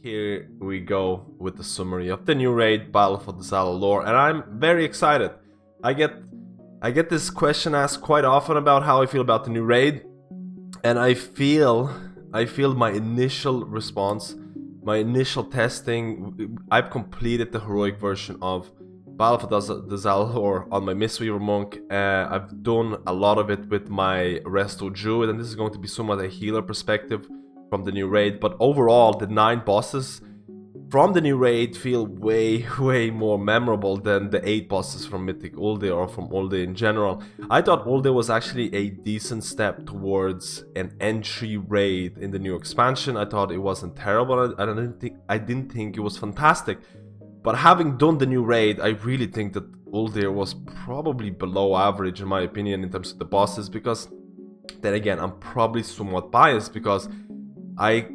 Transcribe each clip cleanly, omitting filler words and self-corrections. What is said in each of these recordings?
Here we go with the summary of the new raid, Battle for Dazar'alor, and I'm very excited. I get this question asked quite often about how I feel about the new raid, and I feel my initial response, my initial testing. I've completed the heroic version of Battle for Dazar'alor on my mistweaver monk. I've done a lot of it with my resto druid, and this is going to be somewhat a healer perspective from the new raid. But overall, the 9 bosses from the new raid feel way more memorable than the 8 bosses from Mythic Ulde or from Ulde in general. I thought Ulde was actually a decent step towards an entry raid in the new expansion. I thought it wasn't terrible, and I didn't think it was fantastic. But having done the new raid, I really think that Ulde was probably below average in my opinion in terms of the bosses, because then again, I'm probably somewhat biased because I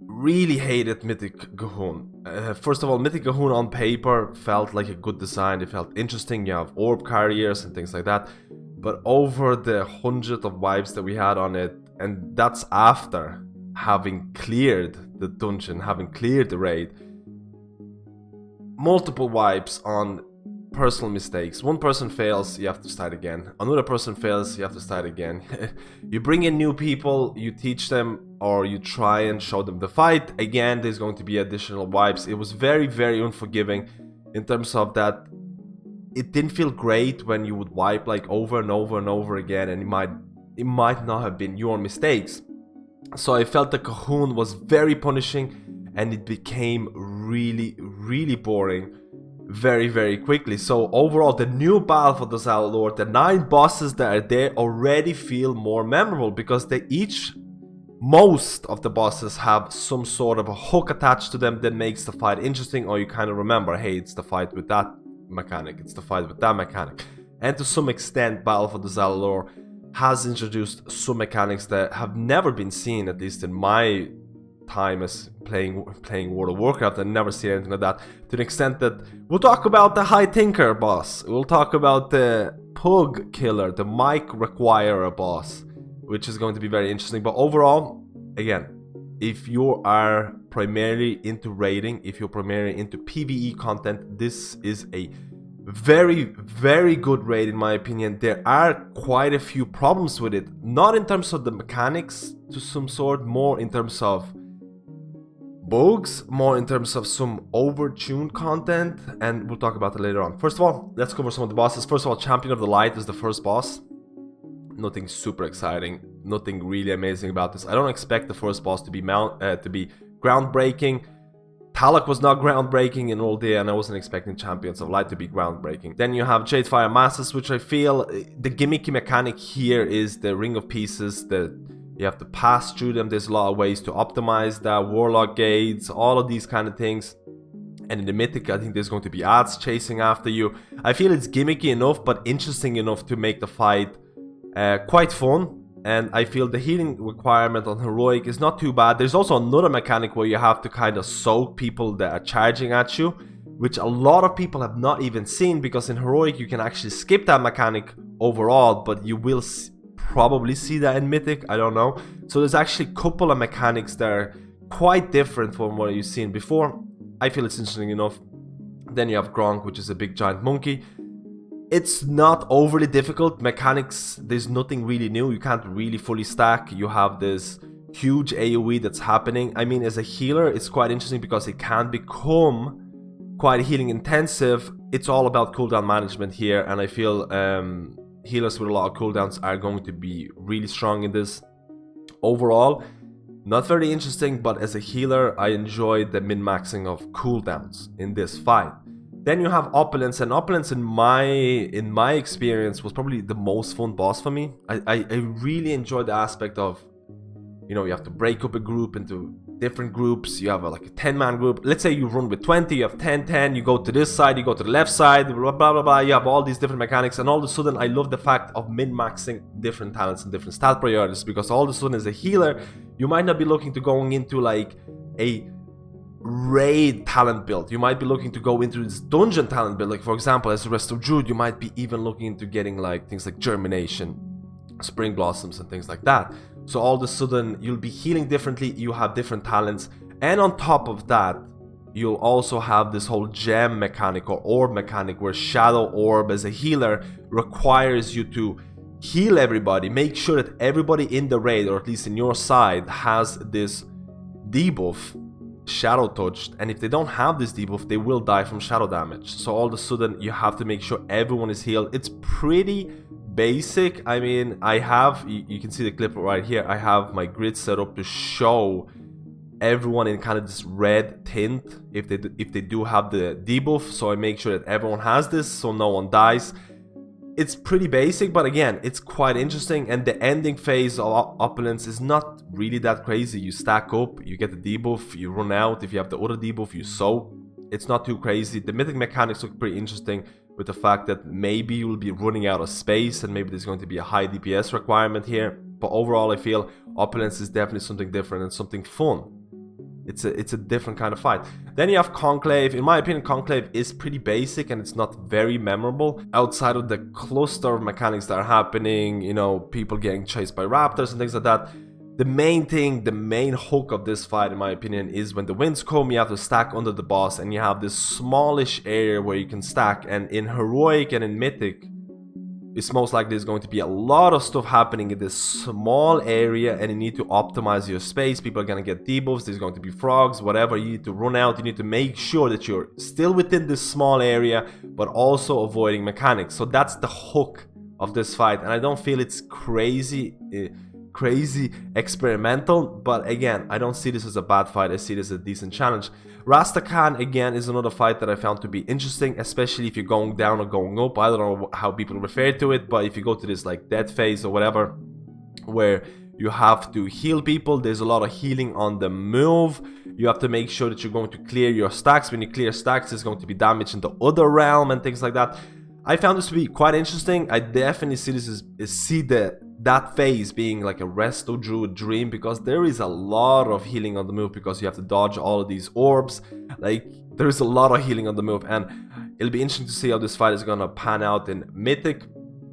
really hated Mythic Gahun. First of all, Mythic Gahun on paper felt like a good design. It felt interesting. You have orb carriers and things like that. But over the 100 of wipes that we had on it, and that's after having cleared the dungeon, having cleared the raid, multiple wipes on personal mistakes. One person fails, you have to start again. Another person fails, you have to start again. You bring in new people, you teach them, or you try and show them the fight. Again, there's going to be additional wipes. It was very unforgiving in terms of that. It didn't feel great when you would wipe like over and over again, and it might not have been your mistakes. So I felt the Gahun was very punishing, and it became really boring very quickly. So overall, the new Battle for Dazar'alor, the 9 bosses that are there already feel more memorable, because most of the bosses have some sort of a hook attached to them that makes the fight interesting, or you kind of remember, hey, it's the fight with that mechanic, it's the fight with that mechanic. And to some extent, Battle for Dazar'alor has introduced some mechanics that have never been seen, at least in my time as playing World of Warcraft. I've never seen anything like that, to an extent that we'll talk about the High Tinker boss, we'll talk about the Pug Killer, the Mic Requirer boss, which is going to be very interesting. But overall, again, if you are primarily into raiding, if you're primarily into PvE content, this is a very good raid in my opinion. There are quite a few problems with it, not in terms of the mechanics to some sort, more in terms of bugs, more in terms of some overtuned content, and we'll talk about it later on. First of all, let's cover some of the bosses. First of all, Champion of the Light is the first boss. Nothing super exciting, nothing really amazing about this. I don't expect the first boss to be groundbreaking. Talak was not groundbreaking in all day, and I wasn't expecting Champions of Light to be groundbreaking. Then you have Jadefire Masters, which I feel the gimmicky mechanic here is the Ring of Pieces, you have to pass through them. There's a lot of ways to optimize that, Warlock gates, all of these kind of things. And in the Mythic, I think there's going to be ads chasing after you. I feel it's gimmicky enough, but interesting enough to make the fight quite fun. And I feel the healing requirement on Heroic is not too bad. There's also another mechanic where you have to kind of soak people that are charging at you, which a lot of people have not even seen, because in Heroic you can actually skip that mechanic overall, but you will probably see that in Mythic, I don't know. So there's actually a couple of mechanics that are quite different from what you've seen before. I feel it's interesting enough. Then you have Grong, which is a big giant monkey. It's not overly difficult mechanics, there's nothing really new. You can't really fully stack. You have this huge AoE that's happening. I mean, as a healer, it's quite interesting because it can become quite healing intensive. It's all about cooldown management here, and I feel healers with a lot of cooldowns are going to be really strong in this. Overall, not very interesting, but as a healer, I enjoyed the min-maxing of cooldowns in this fight. Then you have Opulence, and Opulence in my experience was probably the most fun boss for me. I really enjoyed the aspect of, you know, you have to break up a group into different groups. You have like a 10-man group. Let's say you run with 20, you have 10, you go to this side, you go to the left side, blah blah. You have all these different mechanics, and all of a sudden I love the fact of min-maxing different talents and different stat priorities, because all of a sudden as a healer, you might not be looking to going into like a raid talent build. You might be looking to go into this dungeon talent build. Like for example, as the rest of Druid, you might be even looking into getting like things like Germination, Spring Blossoms, and things like that. So all of a sudden you'll be healing differently, you have different talents, And on top of that, you'll also have this whole gem mechanic or orb mechanic where Shadow Orb as a healer requires you to heal everybody, make sure that everybody in the raid, or at least in your side, has this debuff, Shadow Touched, and if they don't have this debuff, they will die from shadow damage. So all of a sudden you have to make sure everyone is healed. It's pretty basic. I mean, I have, you can see the clip right here, I have my grid set up to show everyone in kind of this red tint if they do have the debuff, so I make sure that everyone has this so no one dies. It's pretty basic, but again, it's quite interesting, and the ending phase of Opulence is not really that crazy. You stack up, you get the debuff, you run out. If you have the other debuff, you soak. It's not too crazy. The mythic mechanics look pretty interesting with the fact that maybe you'll be running out of space and maybe there's going to be a high DPS requirement here. But overall, I feel Opulence is definitely something different and something fun. It's a different kind of fight. Then you have Conclave. In my opinion, Conclave is pretty basic and it's not very memorable. Outside of the cluster of mechanics that are happening, you know, people getting chased by raptors and things like that. The main thing, the main hook of this fight, in my opinion, is when the winds come, you have to stack under the boss and you have this smallish area where you can stack. And in Heroic and in Mythic, it's most likely there's going to be a lot of stuff happening in this small area and you need to optimize your space. People are going to get debuffs, there's going to be frogs, whatever. You need to run out, you need to make sure that you're still within this small area but also avoiding mechanics. So that's the hook of this fight, and I don't feel it's crazy experimental, but again, I don't see this as a bad fight. I see this as a decent challenge. Rastakhan again is another fight that I found to be interesting, especially if you're going down or going up. I don't know how people refer to it, but if you go to this like death phase or whatever, where you have to heal people, there's a lot of healing on the move. You have to make sure that you're going to clear your stacks. When you clear stacks, there's going to be damage in the other realm and things like that. I found this to be quite interesting. I definitely see this as that phase being like a resto druid dream, because there is a lot of healing on the move, because you have to dodge all of these orbs. Like, there is a lot of healing on the move, and it'll be interesting to see how this fight is gonna pan out in Mythic.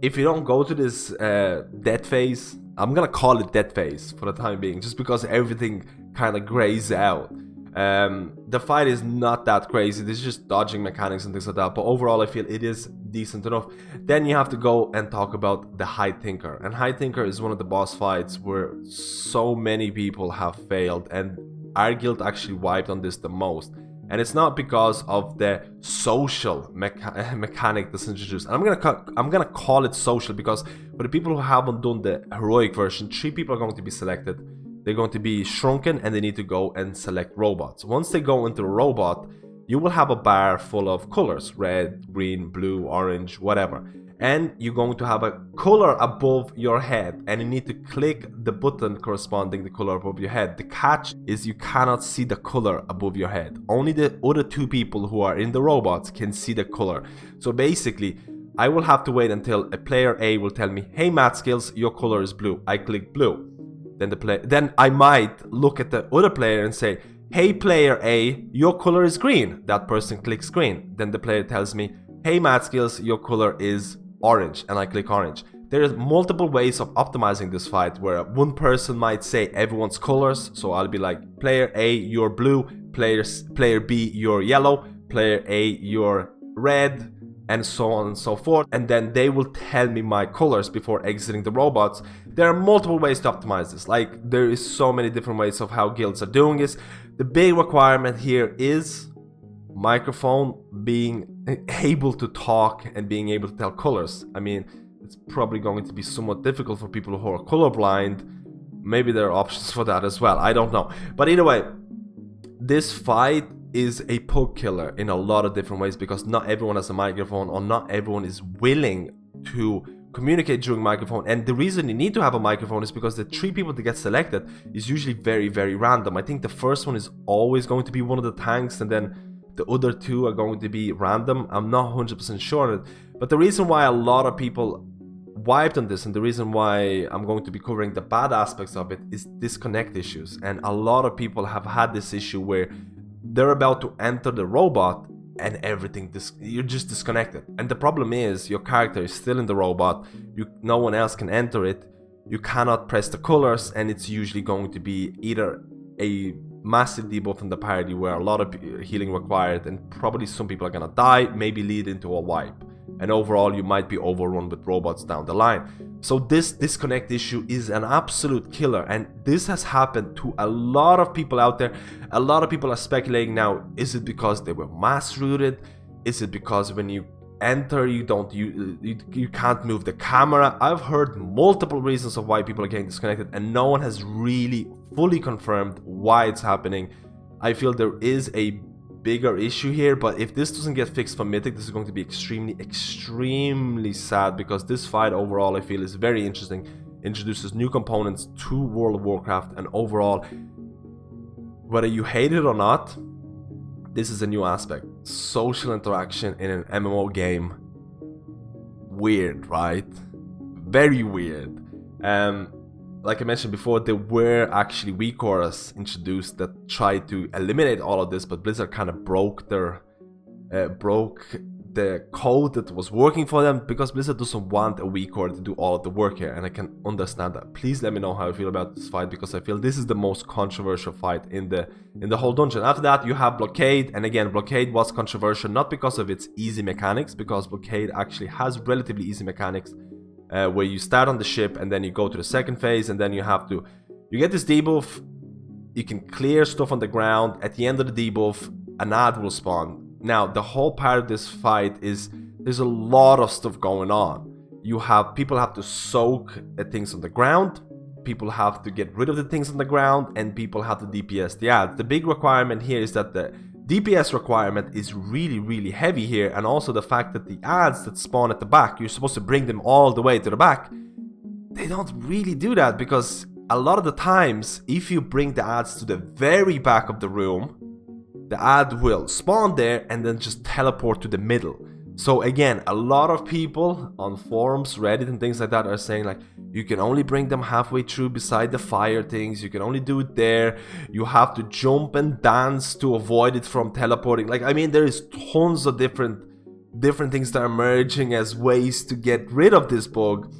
If you don't go to this death phase, I'm gonna call it death phase for the time being, just because everything kind of grays out. The fight is not that crazy. This is just dodging mechanics and things like that, but overall I feel it is decent enough. Then you have to go and talk about the High Tinker, and High Tinker is one of the boss fights where so many people have failed, and our guild actually wiped on this the most. And it's not because of the social mechanic that's introduced. And I'm gonna call it social because for the people who haven't done the heroic version, 3 people are going to be selected. They're going to be shrunken and they need to go and select robots. Once they go into a robot, you will have a bar full of colors: red, green, blue, orange, whatever. And you're going to have a color above your head, and you need to click the button corresponding to the color above your head. The catch is you cannot see the color above your head. Only the other 2 people who are in the robots can see the color. So basically, I will have to wait until a player A will tell me, "Hey MadSkillz, your color is blue." I click blue. Then I might look at the other player and say, "Hey player A, your color is green." That person clicks green. Then the player tells me, "Hey MadSkillz, your color is orange," and I click orange. There are multiple ways of optimizing this fight, where one person might say everyone's colors. So I'll be like, "Player A, you're blue," player B, you're yellow, player A, you're red, and so on and so forth. And then they will tell me my colors before exiting the robots. There are multiple ways to optimize this. Like, there is so many different ways of how guilds are doing this. The big requirement here is microphone, being able to talk and being able to tell colors. I mean, it's probably going to be somewhat difficult for people who are colorblind. Maybe there are options for that as well, I don't know. But either way, this fight is a poke killer in a lot of different ways, because not everyone has a microphone, or not everyone is willing to communicate during microphone. And the reason you need to have a microphone is because the 3 people that get selected is usually very, very random. I think the first one is always going to be one of the tanks, and then the other 2 are going to be random. I'm not 100% sure on it. But the reason why a lot of people wiped on this, and the reason why I'm going to be covering the bad aspects of it, is disconnect issues. And a lot of people have had this issue where they're about to enter the robot and everything, you're just disconnected. And the problem is your character is still in the robot, no one else can enter it, you cannot press the colors, and it's usually going to be either a massive debuff in the party where a lot of healing required, and probably some people are gonna die, maybe lead into a wipe. And overall, you might be overrun with robots down the line. So this disconnect issue is an absolute killer, and this has happened to a lot of people out there. A lot of people are speculating now, is it because they were mass rooted? Is it because when you enter you can't move the camera? I've heard multiple reasons of why people are getting disconnected, and no one has really fully confirmed why it's happening. I feel there is a bigger issue here, but if this doesn't get fixed for Mythic, this is going to be extremely sad, because this fight overall I feel is very interesting, introduces new components to World of Warcraft, and overall, whether you hate it or not, this is a new aspect. Social interaction in an MMO game. Weird, right? Very weird. Like I mentioned before, there were actually weak auras introduced that tried to eliminate all of this, but Blizzard kind of broke the code that was working for them, because Blizzard doesn't want a weak aura to do all of the work here, and I can understand that. Please let me know how you feel about this fight, because I feel this is the most controversial fight in the whole dungeon. After that, you have Blockade, and again, Blockade was controversial not because of its easy mechanics, because Blockade actually has relatively easy mechanics. Where you start on the ship and then you go to the second phase, and then you get this debuff, you can clear stuff on the ground. At the end of the debuff, an ad will spawn. Now, the whole part of this fight is there's a lot of stuff going on. People have to soak things on the ground, people have to get rid of the things on the ground, and people have to DPS the ads. The big requirement here is that the DPS requirement is really heavy here, and also the fact that the ads that spawn at the back, you're supposed to bring them all the way to the back. They don't really do that, because a lot of the times, if you bring the ads to the very back of the room, the ad will spawn there and then just teleport to the middle. So again, a lot of people on forums, Reddit and things like that are saying like, you can only bring them halfway through beside the fire things, you can only do it there, you have to jump and dance to avoid it from teleporting. Like, I mean, there is tons of different things that are emerging as ways to get rid of this bug.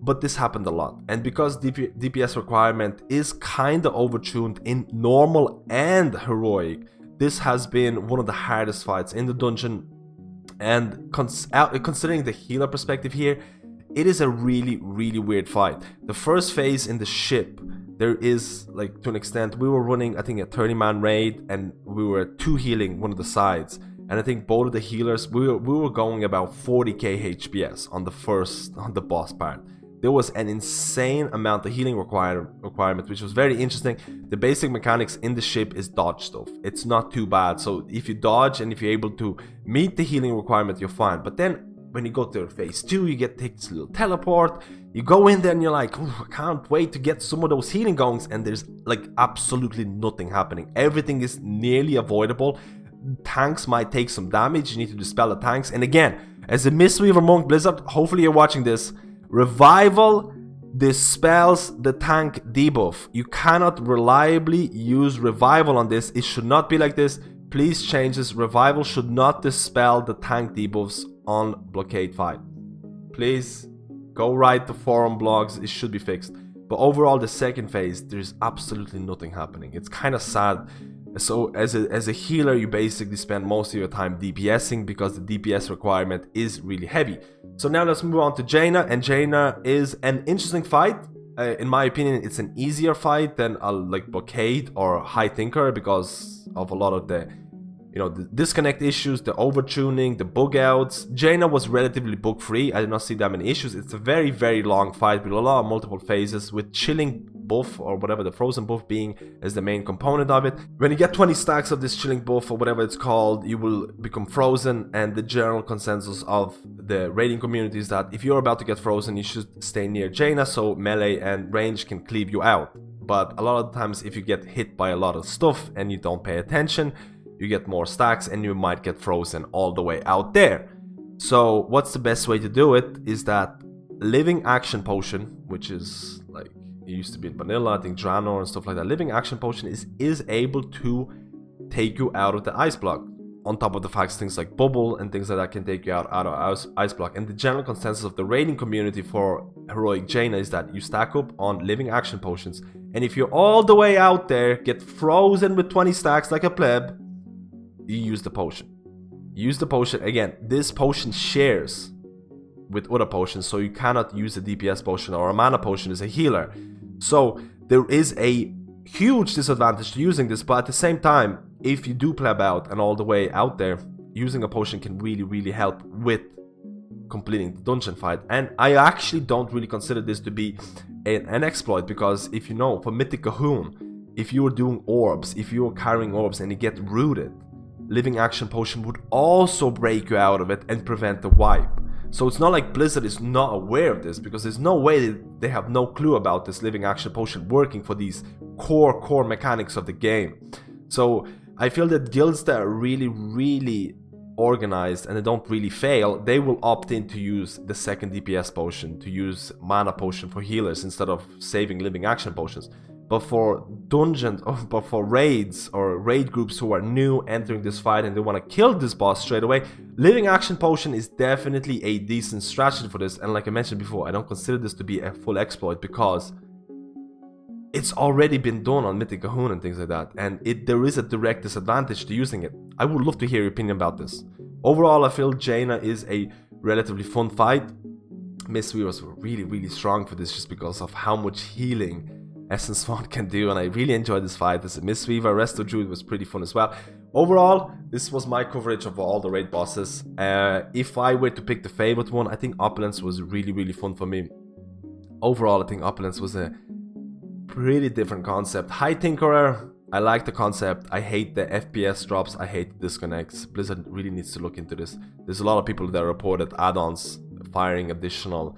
But this happened a lot, and because DPS requirement is kind of overtuned in normal and heroic, this has been one of the hardest fights in the dungeon. And considering the healer perspective here, it is a really weird fight. The first phase in the ship, there is, like, to an extent, we were running, I think, a 30-man raid, and we were 2 healing one of the sides. And I think both of the healers, we were going about 40k HPS on the boss part. There was an insane amount of healing requirement, which was very interesting. The basic mechanics in the ship is dodge stuff. It's not too bad. So if you dodge and if you're able to meet the healing requirement, you're fine. But then when you go to phase 2, you take this little teleport. You go in there and you're like, I can't wait to get some of those healing gongs. And there's like absolutely nothing happening. Everything is nearly avoidable. Tanks might take some damage. You need to dispel the tanks. And again, as a mistweaver monk, Blizzard, hopefully you're watching this. Revival dispels the tank debuff. You cannot reliably use revival on this. It should not be like this. Please change this. Revival should not dispel the tank debuffs on Blockade fight. Please go write the forum blogs. It should be fixed. But overall, the second phase, there's absolutely nothing happening. It's kind of sad. So as a healer, you basically spend most of your time DPSing, because the DPS requirement is really heavy. So now let's move on to Jaina, and Jaina is an interesting fight. In my opinion, it's an easier fight than like Blockade or High Thinker, because of a lot of the disconnect issues, the overtuning, the bug outs. Jaina was relatively bug free. I did not see that many issues. It's a very long fight with a lot of multiple phases, with chilling buff or whatever, the frozen buff being as the main component of it. When you get 20 stacks of this chilling buff or whatever it's called, you will become frozen, and the general consensus of the raiding community is that if you're about to get frozen, you should stay near Jaina so melee and range can cleave you out. But a lot of the times, if you get hit by a lot of stuff and you don't pay attention, you get more stacks and you might get frozen all the way out there. So what's the best way to do it is that Living Action Potion, which is like, it used to be in vanilla, I think Draenor and stuff like that. Living Action Potion is able to take you out of the ice block. on top of the facts things like bubble and things like that can take you out of ice block. And the general consensus of the raiding community for heroic Jaina is that you stack up on living action potions, and if you're all the way out there, get frozen with 20 stacks like a pleb, you use the potion. Use the potion. Again, this potion shares with other potions, so you cannot use a DPS potion or a mana potion as a healer. So there is a huge disadvantage to using this, but at the same time, if you do pleb out and all the way out there, using a potion can really help with completing the dungeon fight. And I actually don't really consider this to be an exploit, because if you know, for Mythic Cahoon, if you were doing orbs, if you were carrying orbs and you get rooted, living action potion would also break you out of it and prevent the wipe. So it's not like Blizzard is not aware of this, because there's no way that they have no clue about this living action potion working for these core mechanics of the game. So I feel that guilds that are really organized and they don't really fail, they will opt in to use the second DPS potion, to use mana potion for healers instead of saving living action potions. But for raids or raid groups who are new entering this fight and they want to kill this boss straight away, living action potion is definitely a decent strategy for this. And like I mentioned before, I don't consider this to be a full exploit, because it's already been done on Mythic Cahoon and things like that, and there is a direct disadvantage to using it. I would love to hear your opinion about this. Overall, I feel Jaina is a relatively fun fight. Mistweavers were really strong for this, just because of how much healing Essence Font can do, and I really enjoyed this fight. As a Mistweaver, Resto Druid was pretty fun as well. Overall, this was my coverage of all the raid bosses. If I were to pick the favorite one, I think Opulence was really fun for me. Overall, I think Opulence was a pretty different concept. High Tinkerer, I like the concept. I hate the FPS drops, I hate the disconnects. Blizzard really needs to look into this. There's a lot of people that reported add-ons firing additional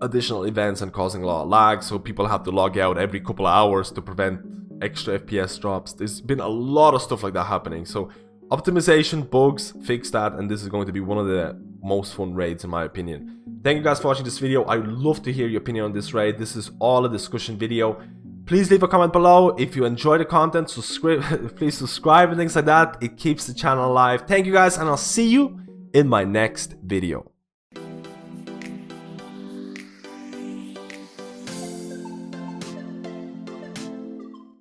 events and causing a lot of lag, so people have to log out every couple of hours to prevent extra FPS drops. There's been a lot of stuff like that happening. So optimization, bugs, fix that, and this is going to be one of the most fun raids in my opinion. Thank you guys for watching this video. I would love to hear your opinion on this raid. This is all a discussion video. Please leave a comment below if you enjoy the content. Please subscribe and things like that. It keeps the channel alive. Thank you guys, and I'll see you in my next video.